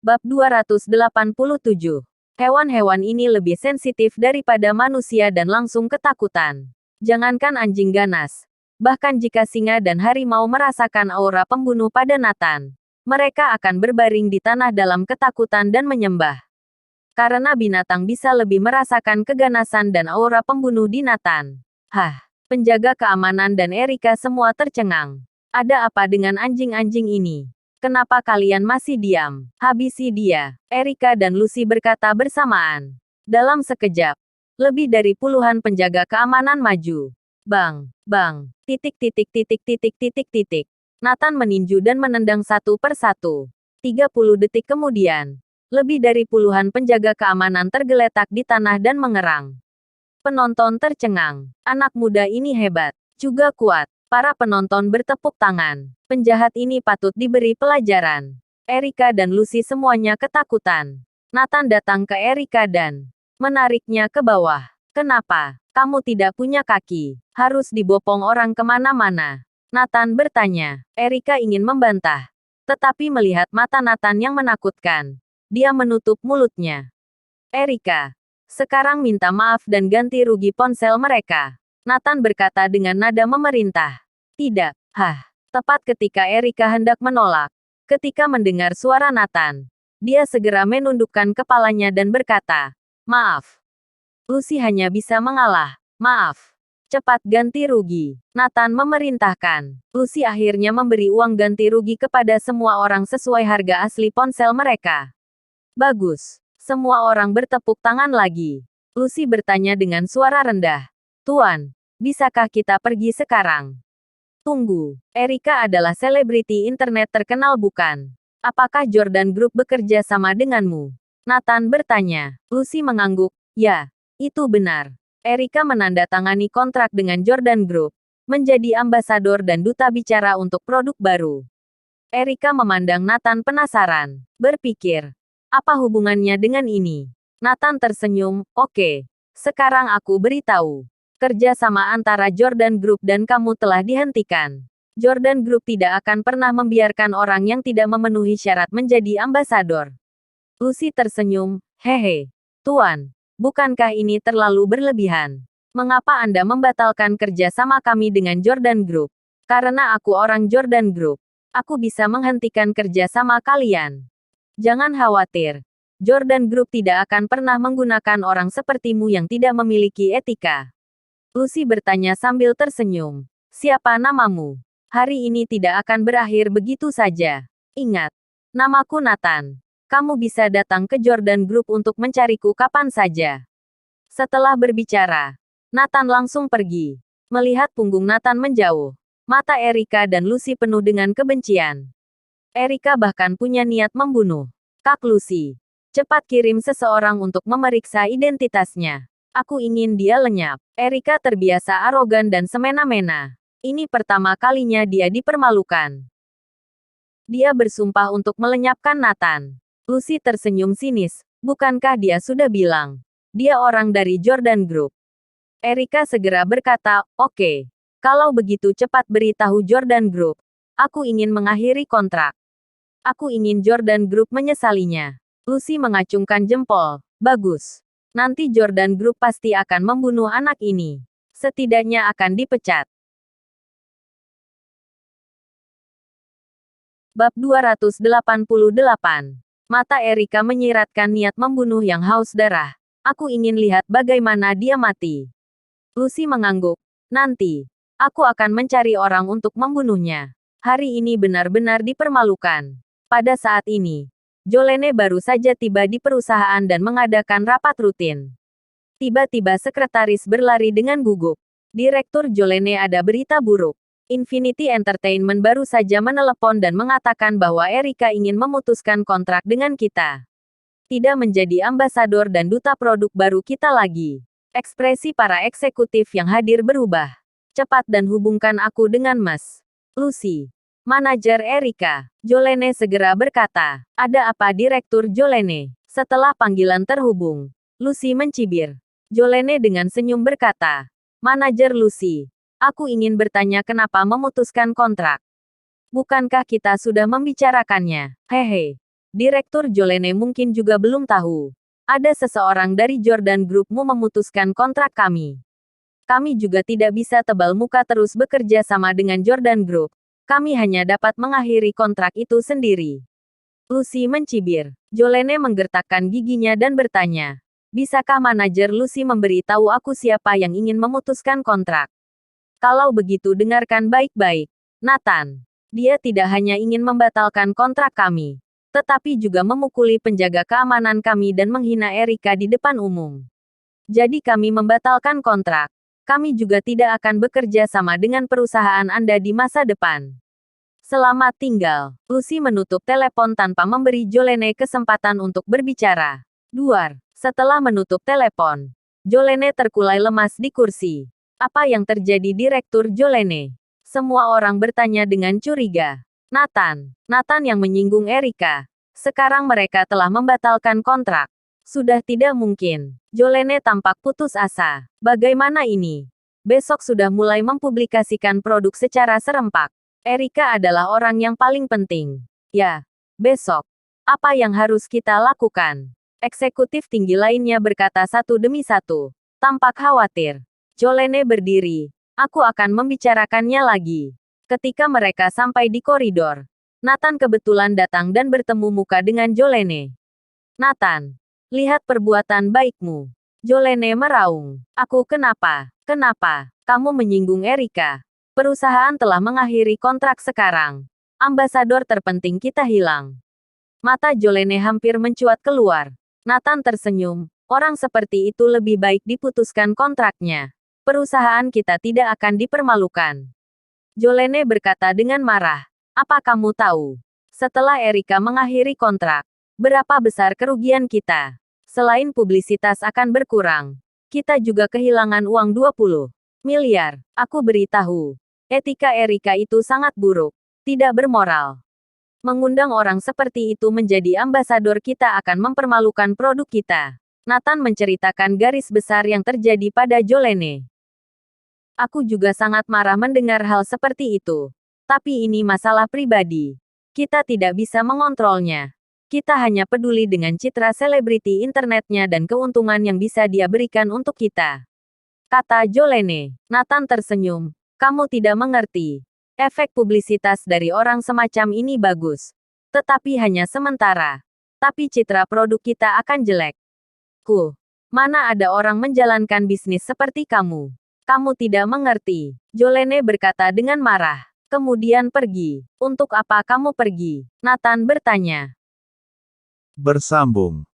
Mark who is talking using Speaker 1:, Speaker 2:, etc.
Speaker 1: Bab 287. Hewan-hewan ini lebih sensitif daripada manusia dan langsung ketakutan. Jangankan anjing ganas. Bahkan jika singa dan harimau merasakan aura pembunuh pada Nathan, mereka akan berbaring di tanah dalam ketakutan dan menyembah. Karena binatang bisa lebih merasakan keganasan dan aura pembunuh di Nathan. Penjaga keamanan dan Erika semua tercengang. Ada apa dengan anjing-anjing ini? Kenapa kalian masih diam? Habisi dia, Erika dan Lucy berkata bersamaan. Dalam sekejap, lebih dari puluhan penjaga keamanan maju. Bang, bang, Nathan meninju dan menendang satu persatu. 30 detik kemudian, lebih dari puluhan penjaga keamanan tergeletak di tanah dan mengerang. Penonton tercengang. Anak muda ini hebat, juga kuat. Para penonton bertepuk tangan. Penjahat ini patut diberi pelajaran. Erika dan Lucy semuanya ketakutan. Nathan datang ke Erika dan menariknya ke bawah. Kenapa? Kamu tidak punya kaki. Harus dibopong orang kemana-mana. Nathan bertanya. Erika ingin membantah. Tetapi melihat mata Nathan yang menakutkan, dia menutup mulutnya. Erika, sekarang minta maaf dan ganti rugi ponsel mereka. Nathan berkata dengan nada memerintah. Tidak. Tepat ketika Erika hendak menolak. Ketika mendengar suara Nathan, dia segera menundukkan kepalanya dan berkata, maaf. Lucy hanya bisa mengalah. Maaf. Cepat ganti rugi. Nathan memerintahkan. Lucy akhirnya memberi uang ganti rugi kepada semua orang sesuai harga asli ponsel mereka. Bagus. Semua orang bertepuk tangan lagi. Lucy bertanya dengan suara rendah. Tuan, bisakah kita pergi sekarang? Tunggu, Erika adalah selebriti internet terkenal bukan? Apakah Jordan Group bekerja sama denganmu? Nathan bertanya. Lucy mengangguk. Ya, itu benar. Erika menandatangani kontrak dengan Jordan Group, menjadi ambasador dan duta bicara untuk produk baru. Erika memandang Nathan penasaran, berpikir, apa hubungannya dengan ini? Nathan tersenyum. Oke, sekarang aku beritahu. Kerja sama antara Jordan Group dan kamu telah dihentikan. Jordan Group tidak akan pernah membiarkan orang yang tidak memenuhi syarat menjadi ambasador. Lucy tersenyum. Hehe. Tuan, bukankah ini terlalu berlebihan? Mengapa Anda membatalkan kerja sama kami dengan Jordan Group? Karena aku orang Jordan Group. Aku bisa menghentikan kerja sama kalian. Jangan khawatir. Jordan Group tidak akan pernah menggunakan orang sepertimu yang tidak memiliki etika. Lucy bertanya sambil tersenyum. Siapa namamu? Hari ini tidak akan berakhir begitu saja. Ingat, namaku Nathan. Kamu bisa datang ke Jordan Group untuk mencariku kapan saja. Setelah berbicara, Nathan langsung pergi. Melihat punggung Nathan menjauh, mata Erika dan Lucy penuh dengan kebencian. Erika bahkan punya niat membunuh. Kak Lucy, cepat kirim seseorang untuk memeriksa identitasnya. Aku ingin dia lenyap. Erika terbiasa arogan dan semena-mena. Ini pertama kalinya dia dipermalukan. Dia bersumpah untuk melenyapkan Nathan. Lucy tersenyum sinis. Bukankah dia sudah bilang? Dia orang dari Jordan Group. Erika segera berkata, oke. Kalau begitu cepat beritahu Jordan Group. Aku ingin mengakhiri kontrak. Aku ingin Jordan Group menyesalinya. Lucy mengacungkan jempol. Bagus. Nanti Jordan Group pasti akan membunuh anak ini. Setidaknya akan dipecat. Bab 288. Mata Erika menyiratkan niat membunuh yang haus darah. Aku ingin lihat bagaimana dia mati. Lucy mengangguk. Nanti, aku akan mencari orang untuk membunuhnya. Hari ini benar-benar dipermalukan. Pada saat ini, Jolene baru saja tiba di perusahaan dan mengadakan rapat rutin. Tiba-tiba sekretaris berlari dengan gugup. Direktur Jolene ada berita buruk. Infinity Entertainment baru saja menelepon dan mengatakan bahwa Erika ingin memutuskan kontrak dengan kita. Tidak menjadi ambasador dan duta produk baru kita lagi. Ekspresi para eksekutif yang hadir berubah. Cepat dan hubungkan aku dengan Mas Lucy. Manajer Erika. Jolene segera berkata. Ada apa Direktur Jolene? Setelah panggilan terhubung, Lucy mencibir. Jolene dengan senyum berkata. Manajer Lucy. Aku ingin bertanya kenapa memutuskan kontrak. Bukankah kita sudah membicarakannya? Hehe. Direktur Jolene mungkin juga belum tahu. Ada seseorang dari Jordan Groupmu memutuskan kontrak kami. Kami juga tidak bisa tebal muka terus bekerja sama dengan Jordan Group. Kami hanya dapat mengakhiri kontrak itu sendiri. Lucy mencibir. Jolene menggertakkan giginya dan bertanya, bisakah manajer Lucy memberi tahu aku siapa yang ingin memutuskan kontrak? Kalau begitu dengarkan baik-baik, Nathan. Dia tidak hanya ingin membatalkan kontrak kami, tetapi juga memukuli penjaga keamanan kami dan menghina Erika di depan umum. Jadi kami membatalkan kontrak. Kami juga tidak akan bekerja sama dengan perusahaan Anda di masa depan. Selamat tinggal. Lucy menutup telepon tanpa memberi Jolene kesempatan untuk berbicara. Duar. Setelah menutup telepon, Jolene terkulai lemas di kursi. Apa yang terjadi Direktur Jolene? Semua orang bertanya dengan curiga. Nathan yang menyinggung Erika. Sekarang mereka telah membatalkan kontrak. Sudah tidak mungkin. Jolene tampak putus asa. Bagaimana ini? Besok sudah mulai mempublikasikan produk secara serempak. Erika adalah orang yang paling penting. Ya, besok. Apa yang harus kita lakukan? Eksekutif tinggi lainnya berkata satu demi satu. Tampak khawatir. Jolene berdiri. Aku akan membicarakannya lagi. Ketika mereka sampai di koridor, Nathan kebetulan datang dan bertemu muka dengan Jolene. Nathan, lihat perbuatan baikmu. Jolene meraung. Aku kenapa? Kenapa? Kamu menyinggung Erika. Perusahaan telah mengakhiri kontrak sekarang. Ambasador terpenting kita hilang. Mata Jolene hampir mencuat keluar. Nathan tersenyum. Orang seperti itu lebih baik diputuskan kontraknya. Perusahaan kita tidak akan dipermalukan. Jolene berkata dengan marah. Apa kamu tahu? Setelah Erika mengakhiri kontrak, berapa besar kerugian kita? Selain publisitas akan berkurang, kita juga kehilangan uang 20 miliar. Aku beritahu. Etika Erika itu sangat buruk, tidak bermoral. Mengundang orang seperti itu menjadi ambasador kita akan mempermalukan produk kita. Nathan menceritakan garis besar yang terjadi pada Jolene. Aku juga sangat marah mendengar hal seperti itu. Tapi ini masalah pribadi. Kita tidak bisa mengontrolnya. Kita hanya peduli dengan citra selebriti internetnya dan keuntungan yang bisa dia berikan untuk kita. Kata Jolene. Nathan tersenyum. Kamu tidak mengerti. Efek publisitas dari orang semacam ini bagus. Tetapi hanya sementara. Tapi citra produk kita akan jelek. Mana ada orang menjalankan bisnis seperti kamu. Kamu tidak mengerti. Jolene berkata dengan marah. Kemudian pergi. Untuk apa kamu pergi? Nathan bertanya.
Speaker 2: Bersambung.